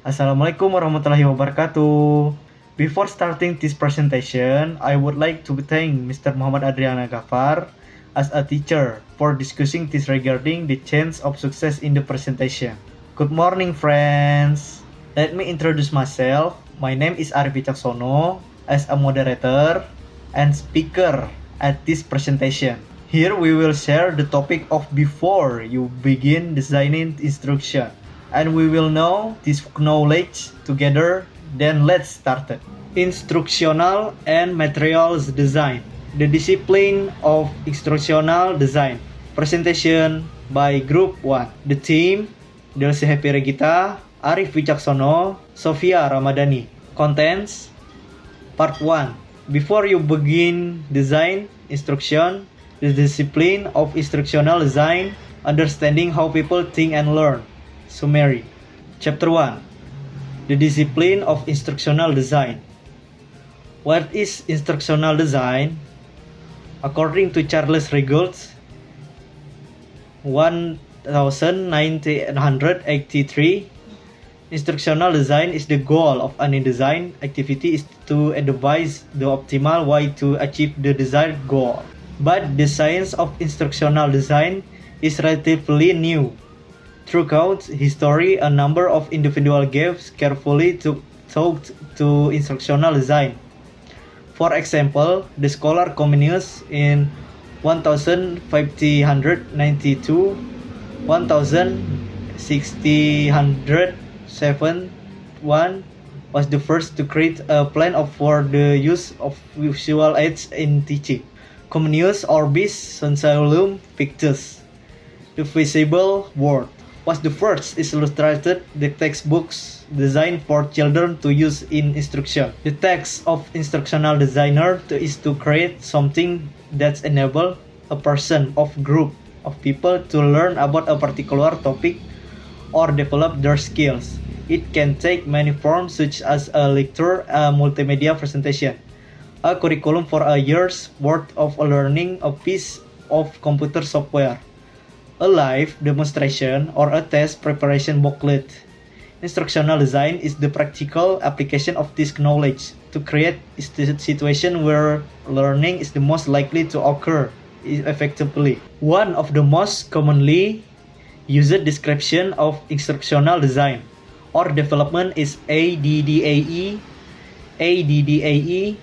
Assalamualaikum warahmatullahi wabarakatuh. Before starting this presentation, I would like to thank Mr. Muhammad Adriana Ghaffar as a teacher for discussing this regarding the chance of success in the presentation. Good morning, friends. Let me introduce myself. My name is Arif Wicaksono as a moderator and speaker at this presentation. Here we will share the topic of before you begin designing instruction. And we will know this knowledge together. Then let's start it. Instructional and materials design. The discipline of instructional design. Presentation by Group 1. The team, Delsi Happy Regita, Arif Wicaksono, Sofia Ramadhani. Contents. Part 1. Before you begin design instruction, the discipline of instructional design, understanding how people think and learn. Summary. Chapter 1. The discipline of instructional design. What is instructional design? According to Charles Regals, 1983, instructional design is the goal of any design activity is to advise the optimal way to achieve the desired goal. But the science of instructional design is relatively new. Throughout history, a number of individual gave carefully thought to instructional design. For example, the scholar Comenius in 1592, 1671 was the first to create a plan for the use of visual aids in teaching. Comenius Orbis Sensationum Pictus, the visible world, was the first illustrated the textbooks designed for children to use in instruction. The task of instructional designer is to create something that enable a person or group of people to learn about a particular topic or develop their skills. It can take many forms such as a lecture, a multimedia presentation, a curriculum for a year's worth of learning, a piece of computer software, a live demonstration, or a test preparation booklet. Instructional design is the practical application of this knowledge to create a situation where learning is the most likely to occur effectively. One of the most commonly used description of instructional design or development is ADDAE. ADDAE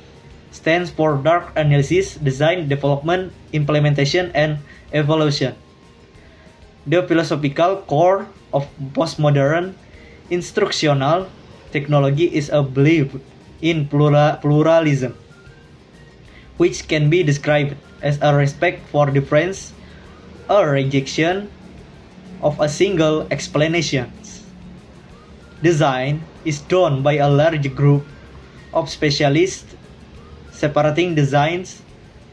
stands for Dark Analysis, Design, Development, Implementation, and Evaluation. The philosophical core of postmodern instructional technology is a belief in pluralism, which can be described as a respect for difference, a rejection of a single explanation. Design is done by a large group of specialists. Separating designs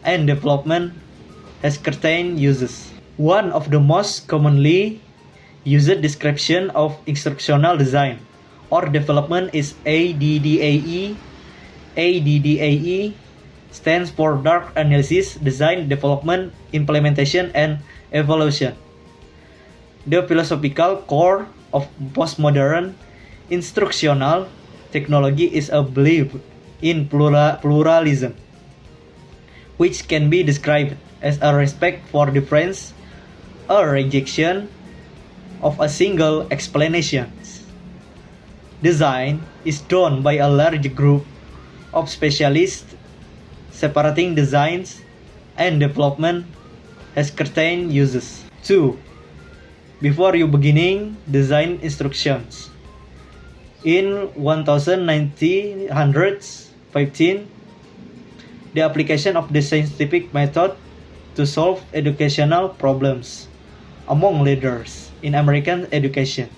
and development has certain uses. One of the most commonly used description of instructional design or development is ADDAE. ADDAE stands for Dark Analysis, Design, Development, Implementation, and Evaluation. The philosophical core of postmodern instructional technology is a belief in pluralism, which can be described as a respect for difference, a rejection of a single explanation. Design is done by a large group of specialists. Separating designs and development has certain uses. 2. Before you beginning design instructions. In 1915, the application of the scientific method to solve educational problems among leaders in American education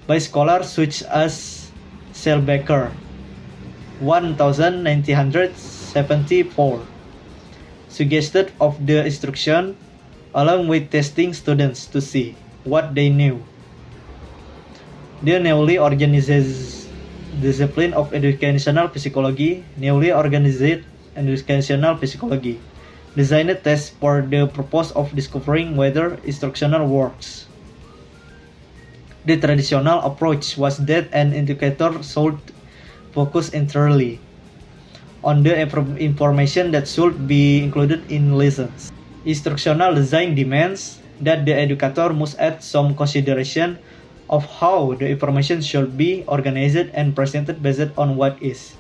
by scholars such as Selbaker, 1974, suggested of the instruction along with testing students to see what they knew. The newly organized discipline of educational psychology, designed tests for the purpose of discovering whether instructional works. The traditional approach was that an educator should focus entirely on the information that should be included in lessons. Instructional design demands that the educator must add some consideration of how the information should be organized and presented based on what is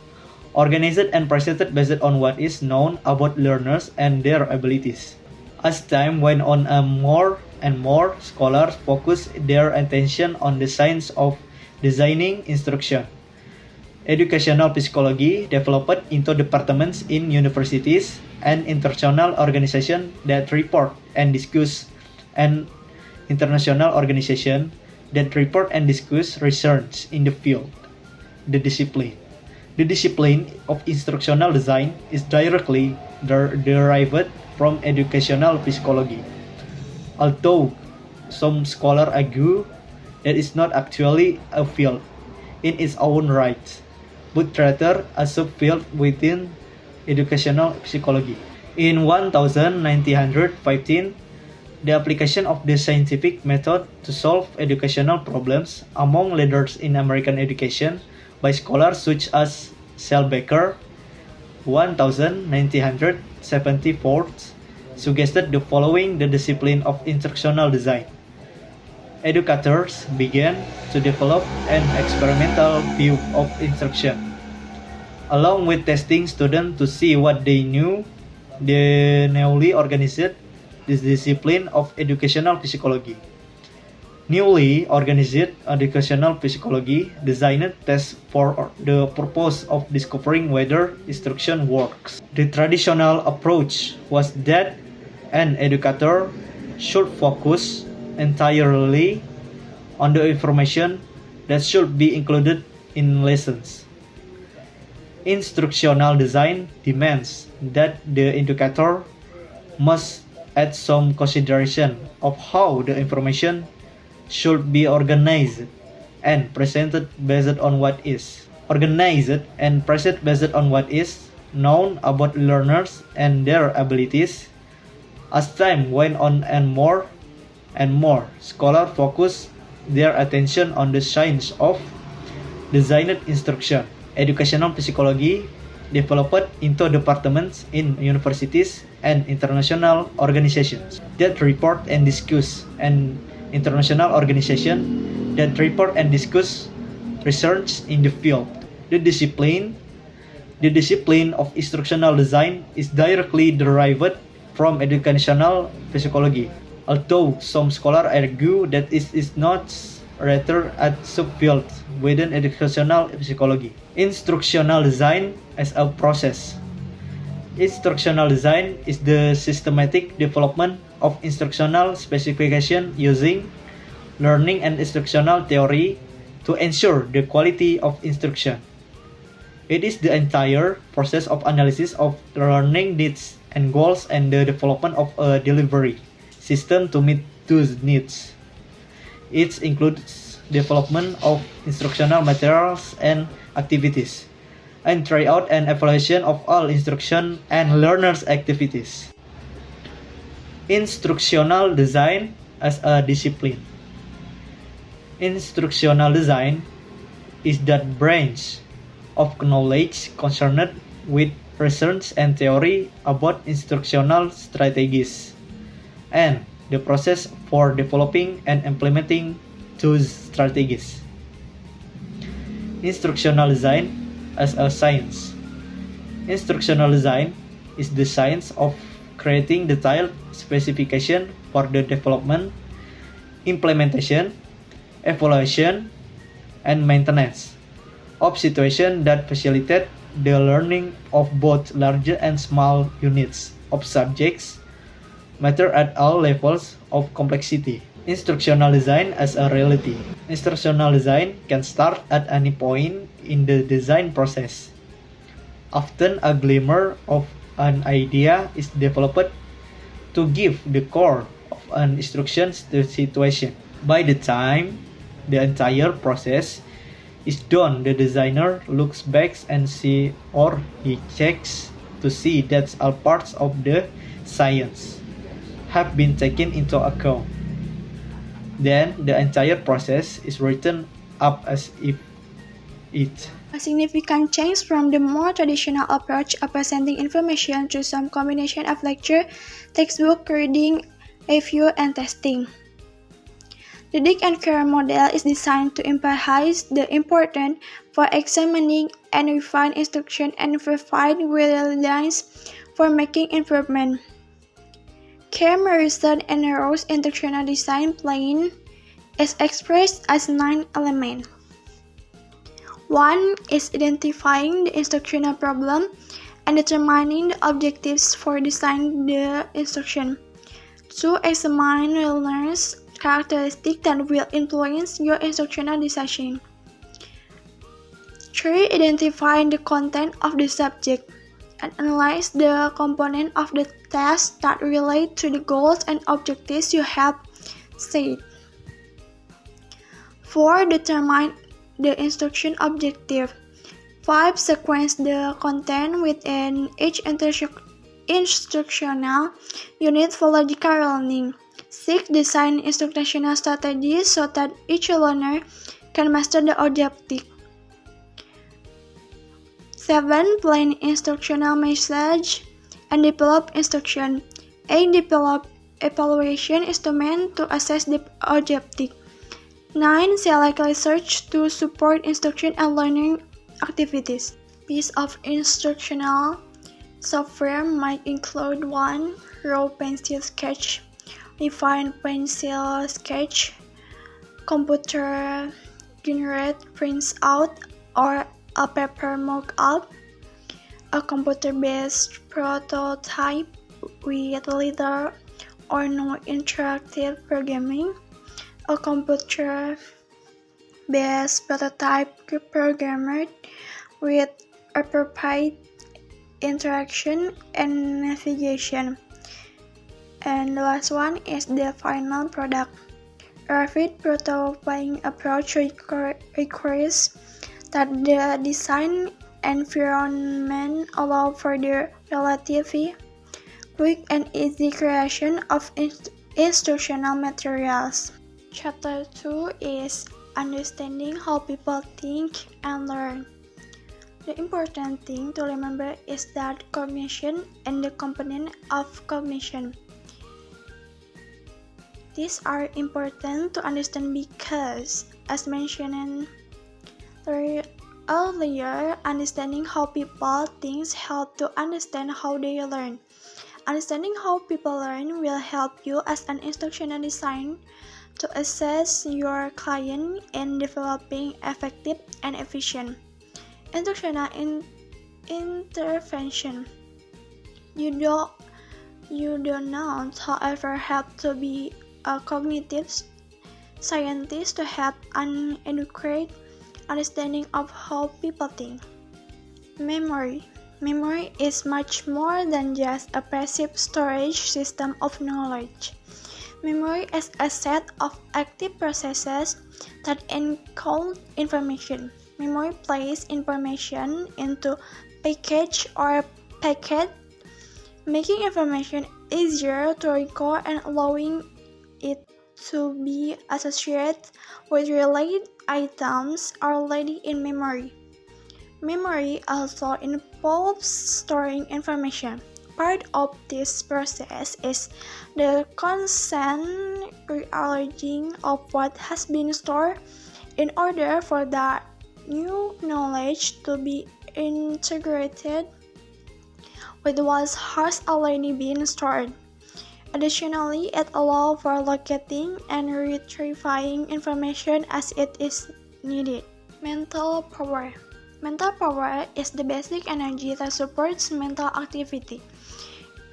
known about learners and their abilities. As time went on, more and more scholars focused their attention on the science of designing instruction. Educational psychology developed into departments in universities and international organizations that report and discuss research in the field. The discipline of instructional design is directly derived from educational psychology. Although some scholars argue that it's not actually a field in its own right, but rather a subfield within educational psychology. In 1915, the application of the scientific method to solve educational problems among leaders in American education by scholars such as Schellbacher, 1974, suggested the following: the discipline of instructional design. Educators began to develop an experimental view of instruction. Along with testing students to see what they knew, they newly organized this discipline of educational psychology. Newly organized educational psychology designed tests for the purpose of discovering whether instruction works. The traditional approach was that an educator should focus entirely on the information that should be included in lessons. Instructional design demands that the educator must add some consideration of how the information should be organized and presented based on what is known about learners and their abilities. As time went on, and more scholars focused their attention on the science of designed instruction. Educational psychology developed into departments in universities and international organizations that report and discuss research in the field. The discipline of instructional design is directly derived from educational psychology, although some scholars argue that it is not, rather a subfield within educational psychology. Instructional design as a process. Instructional design is the systematic development of instructional specification using learning and instructional theory to ensure the quality of instruction. It is the entire process of analysis of learning needs and goals and the development of a delivery system to meet those needs. It includes development of instructional materials and activities, and tryout and evaluation of all instruction and learners' activities. Instructional design as a discipline. Instructional design is that branch of knowledge concerned with research and theory about instructional strategies and the process for developing and implementing those strategies. Instructional design as a science. Instructional design is the science of creating detailed specification for the development, implementation, evaluation, and maintenance of situations that facilitate the learning of both large and small units of subjects matter at all levels of complexity. Instructional design as a reality. Instructional design can start at any point in the design process. Often a glimmer of an idea is developed to give the core of an instruction to the situation. By the time the entire process is done, the designer looks back and he checks to see that all parts of the science have been taken into account. Then the entire process is written up as if it. A significant change from the more traditional approach of presenting information through some combination of lecture, textbook, reading, review, and testing. The Dig and Care model is designed to emphasize the importance for examining and refine instruction and provide guidelines for making improvement. Care Morrison and Rose instructional design plan is expressed as 9 elements. 1 is identifying the instructional problem and determining the objectives for designing the instruction. 2. Examine learners' characteristics that will influence your instructional decision. 3. Identify the content of the subject and analyze the components of the task that relate to the goals and objectives you have set. 4. Determine the instruction objective. 5. Sequence the content within each instructional unit for logical learning. 6. Design instructional strategies so that each learner can master the objective. 7. Plan instructional message and develop instruction. 8. Develop evaluation instrument to assess the objective. 9. Select research to support instruction and learning activities. Piece of instructional software might include 1. Raw pencil sketch, refined pencil sketch, computer generated printout or a paper mock-up, a computer-based prototype with little or no interactive programming, a computer-based prototype programmed with appropriate interaction and navigation. And the last one is the final product. A rapid prototyping approach requires that the design environment allow for the relatively quick and easy creation of instructional materials. Chapter 2 is understanding how people think and learn. The important thing to remember is that cognition and the component of cognition. These are important to understand because, as mentioned earlier, understanding how people think helps to understand how they learn. Understanding how people learn will help you as an instructional designer to assess your client in developing effective and efficient instructional intervention. You do not, however, have to be a cognitive scientist to have an adequate understanding of how people think. Memory. Memory is much more than just a passive storage system of knowledge. Memory is a set of active processes that encode information. Memory places information into package or packet, making information easier to recall and allowing it to be associated with related items already in memory. Memory also involves storing information. Part of this process is the constant rearranging of what has been stored in order for the new knowledge to be integrated with what has already been stored. Additionally, it allows for locating and retrieving information as it is needed. Mental power. Mental power is the basic energy that supports mental activity.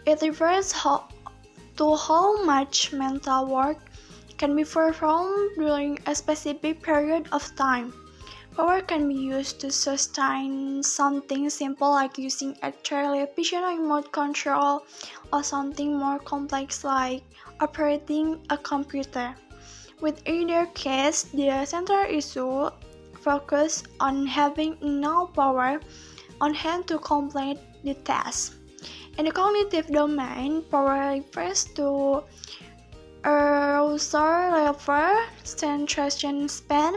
It refers to how much mental work can be performed during a specific period of time. Power can be used to sustain something simple like using a television remote control or something more complex like operating a computer. With either case, the central issue focuses on having enough power on hand to complete the task. In the cognitive domain, power refers to arousal level, concentration span,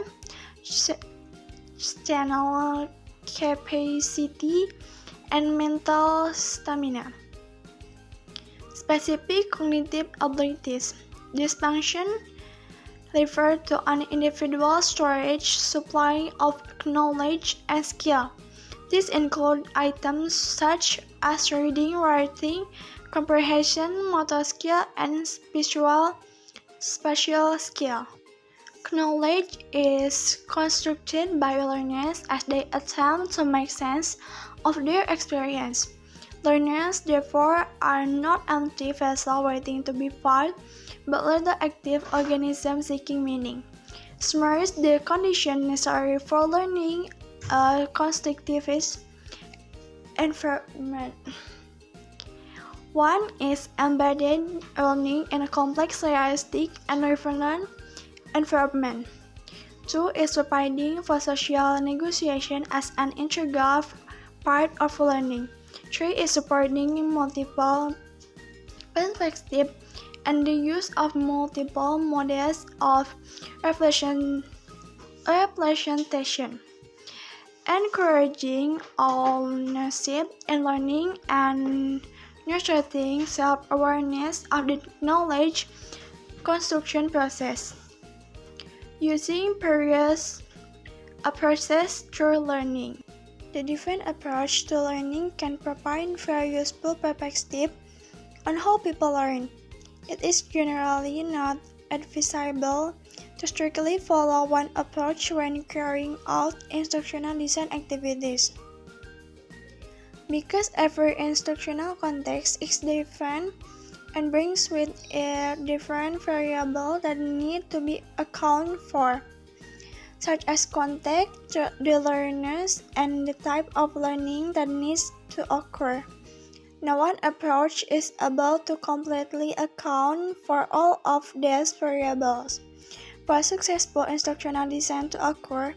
channel capacity, and mental stamina. Specific cognitive abilities. This function refers to an individual's storage supply of knowledge and skill. These include items such as reading, writing, comprehension, motor skill, and spatial skill. Knowledge is constructed by learners as they attempt to make sense of their experience. Learners, therefore, are not empty vessels waiting to be filled, but rather active organisms seeking meaning. Smart the condition necessary for learning a constructivist environment. One is embedded learning in a complex, realistic, and relevant environment. Two is providing for social negotiation as an integral part of learning. Three is supporting multiple perspectives and the use of multiple models of representation. Encouraging ownership in learning and nurturing self-awareness of the knowledge construction process. Using various approaches through learning. The different approach to learning can provide very useful perspective on how people learn. It is generally not advisable to strictly follow one approach when carrying out instructional design activities. Because every instructional context is different and brings with it different variables that need to be accounted for, such as context, the learners, and the type of learning that needs to occur. No one approach is able to completely account for all of these variables. For successful instructional design to occur,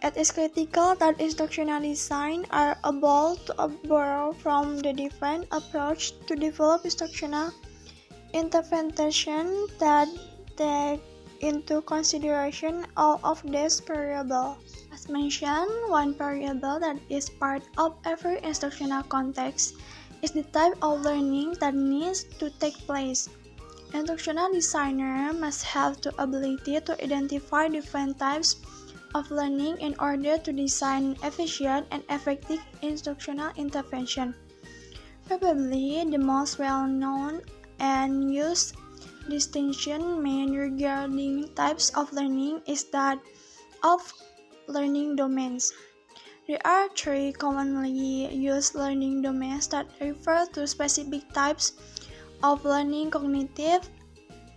it is critical that instructional design are able to borrow from the different approaches to develop instructional interpretation that take into consideration all of these variables. As mentioned, one variable that is part of every instructional context is the type of learning that needs to take place. Instructional designer must have the ability to identify different types of learning in order to design efficient and effective instructional intervention. Probably the most well-known and used distinction made regarding types of learning is that of learning domains. There are three commonly used learning domains that refer to specific types of learning: cognitive,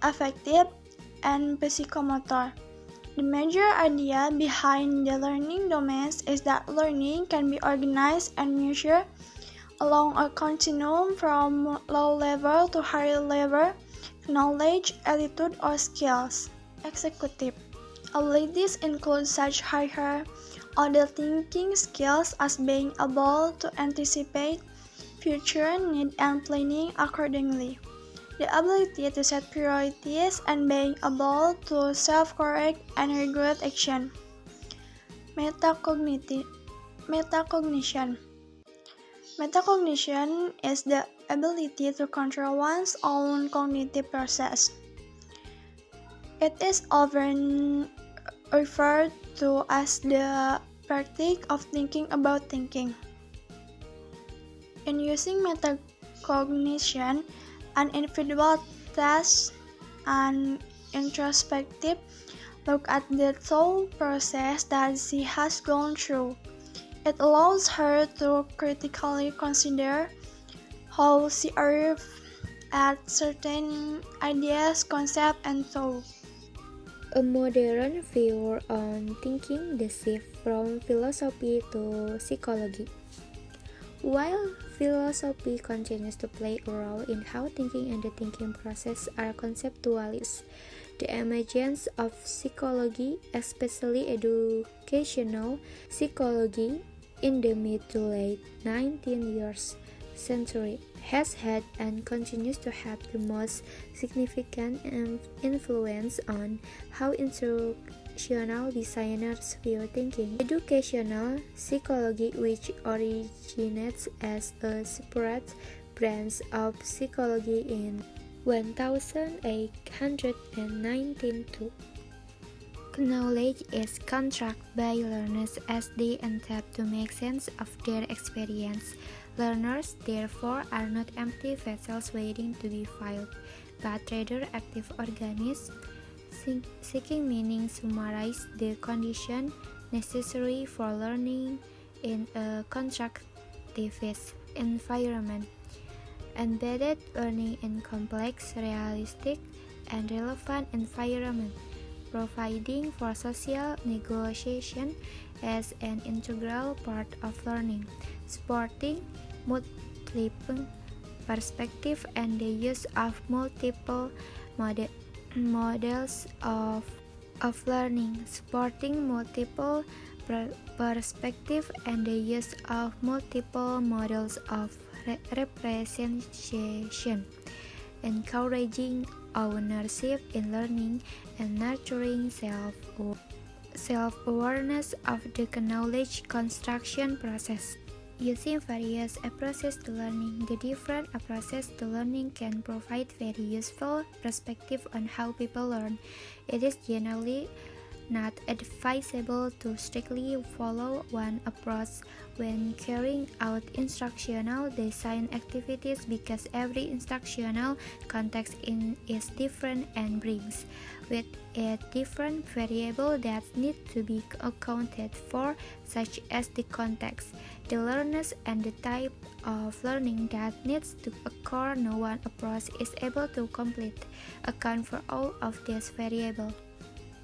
affective, and psychomotor. The major idea behind the learning domains is that learning can be organized and measured along a continuum from low level to higher level knowledge, attitude, or skills. Executive abilities include such higher order thinking skills as being able to anticipate future needs and planning accordingly. The ability to set priorities and being able to self-correct and regret action. Metacognition. Metacognition is the ability to control one's own cognitive process. It is often referred to as the practice of thinking about thinking. In using metacognition, an individual takes an introspective look at the thought process that she has gone through. It allows her to critically consider how she arrived at certain ideas, concepts, and thoughts. A modern view on thinking, the shift from philosophy to psychology. While philosophy continues to play a role in how thinking and the thinking process are conceptualized, the emergence of psychology, especially educational psychology, in the mid to late 19th years century, has had and continues to have the most significant influence on how instructional designers view thinking. Educational psychology, which originates as a separate branch of psychology in 1892. Knowledge is constructed by learners as they attempt to make sense of their experience. Learners, therefore, are not empty vessels waiting to be filled, but rather active organisms seeking meaning, summarize the conditions necessary for learning in a constructivist environment. Embedded learning in complex, realistic, and relevant environment, providing for social negotiation as an integral part of learning, supporting multiple perspectives and the use of multiple models of learning, supporting multiple perspectives and the use of multiple models of representation, encouraging ownership in learning and nurturing self-awareness of the knowledge construction process. Using various approaches to learning, the different approaches to learning can provide very useful perspective on how people learn. It is generally not advisable to strictly follow one approach when carrying out instructional design activities because every instructional context is different and brings with it different variables that need to be accounted for, such as the context, the learners, and the type of learning that needs to occur. No one approach is able to completely account for all of these variables.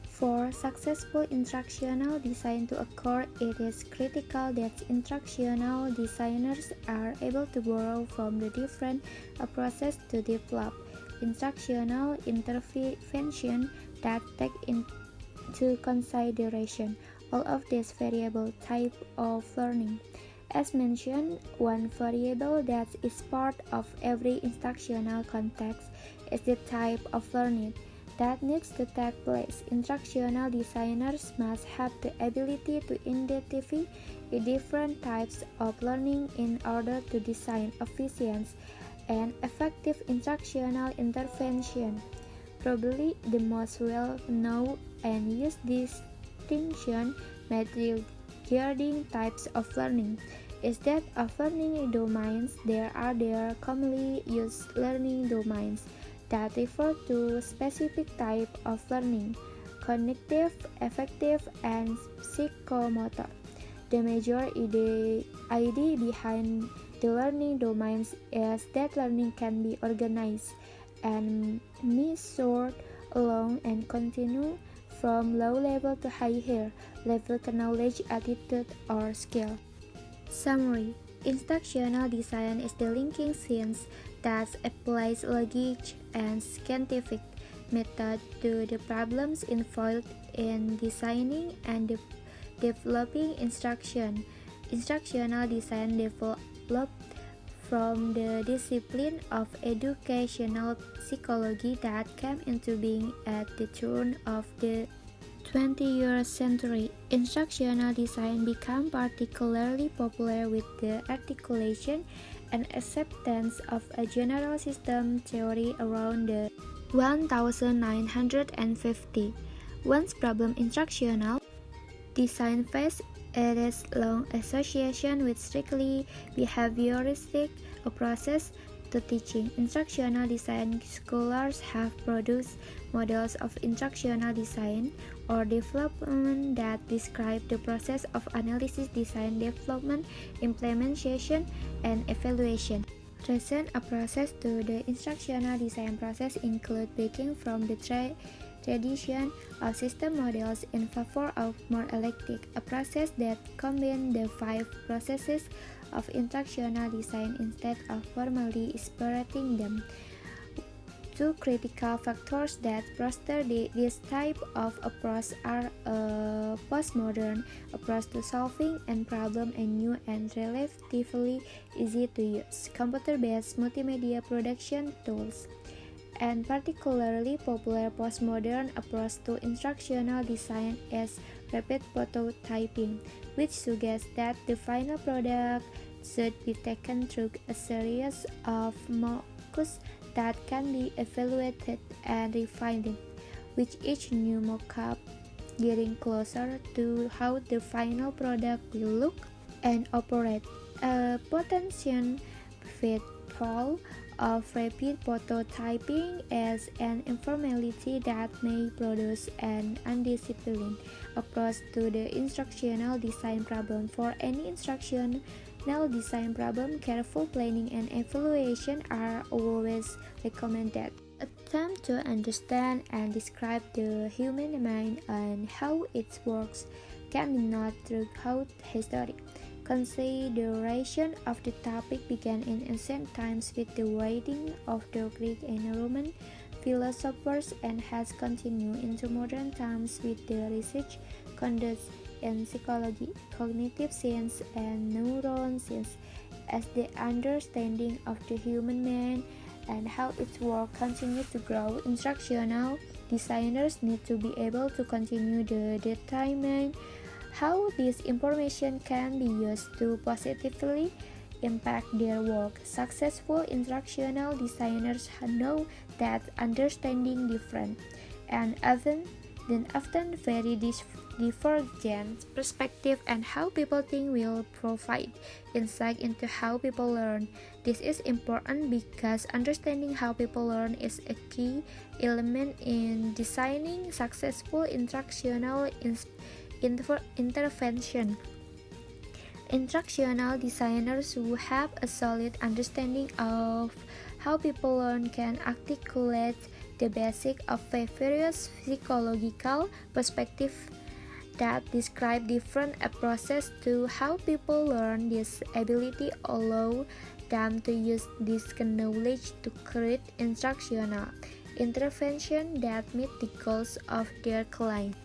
For successful instructional design to occur, it is critical that instructional designers are able to borrow from the different approaches to develop instructional intervention that take into consideration all of these variable types of learning. As mentioned, one variable that is part of every instructional context is the type of learning that needs to take place. Instructional designers must have the ability to identify the different types of learning in order to design efficient and effective instructional intervention. Probably the most well-known and used distinction made regarding types of learning is that of learning domains. There are commonly used learning domains that refer to specific type of learning: cognitive, affective, and psychomotor. The major idea behind the learning domains is that learning can be organized and measured along and continue from low level to higher level knowledge, attitude, or skill. Summary: instructional design is the linking science that applies logic and scientific method to the problems involved in designing and developing instruction. Instructional design developed from the discipline of educational psychology that came into being at the turn of the 20th century. Instructional design became particularly popular with the articulation and acceptance of a general system theory around the 1950. Once problem instructional design faced its long association with strictly behavioristic approaches to teaching. Instructional design scholars have produced models of instructional design or development that describe the process of analysis, design, development, implementation, and evaluation. Recent approaches to the instructional design process include breaking from the tradition of system models in favor of more eclectic approaches that combine the 5 processes of instructional design instead of formally separating them. Two critical factors that foster this type of approach are a postmodern approach to solving a problem and new and relatively easy to use computer-based multimedia production tools, and particularly popular postmodern approach to instructional design is rapid prototyping, which suggests that the final product should be taken through a series of mock-ups that can be evaluated and refined, with each new mockup getting closer to how the final product will look and operate. A potential pitfall of rapid prototyping is an informality that may produce an undisciplined approach to the instructional design problem. For any instructional design problem, careful planning and evaluation are always recommended. Attempt to understand and describe the human mind and how it works can be not throughout history. Consideration of the topic began in ancient times with the writing of the Greek and Roman philosophers and has continued into modern times with the research conducted in psychology, cognitive science, and neuroscience, as the understanding of the human mind and how it works continues to grow. Instructional designers need to be able to continue to determine how this information can be used to positively impact their work. Successful instructional designers know that understanding different and often very divergent perspective and how people think will provide insight into how people learn. This is important because understanding how people learn is a key element in designing successful instructional intervention. Instructional designers who have a solid understanding of how people learn can articulate the basics of various psychological perspectives that describe different approaches to how people learn. This ability allows them to use this knowledge to create instructional intervention that meet the goals of their client.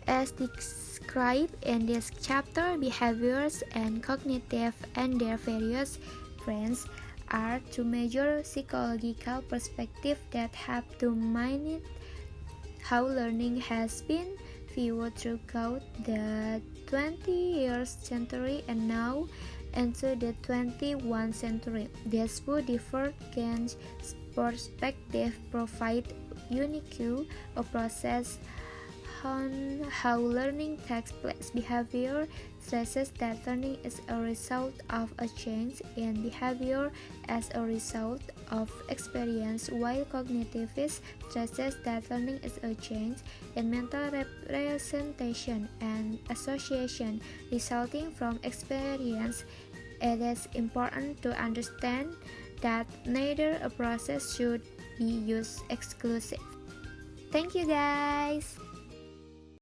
As described in this chapter, behaviors and cognitive and their various branches are two major psychological perspectives that have dominated how learning has been viewed throughout the 20th century and now into the 21st century. These two divergent perspectives provide unique approaches on how learning takes place. Behavior stresses that learning is a result of a change in behavior as a result of experience, while cognitivist stresses that learning is a change in mental representation and association resulting from experience. It is important to understand that neither approach should be used exclusively. Thank you guys!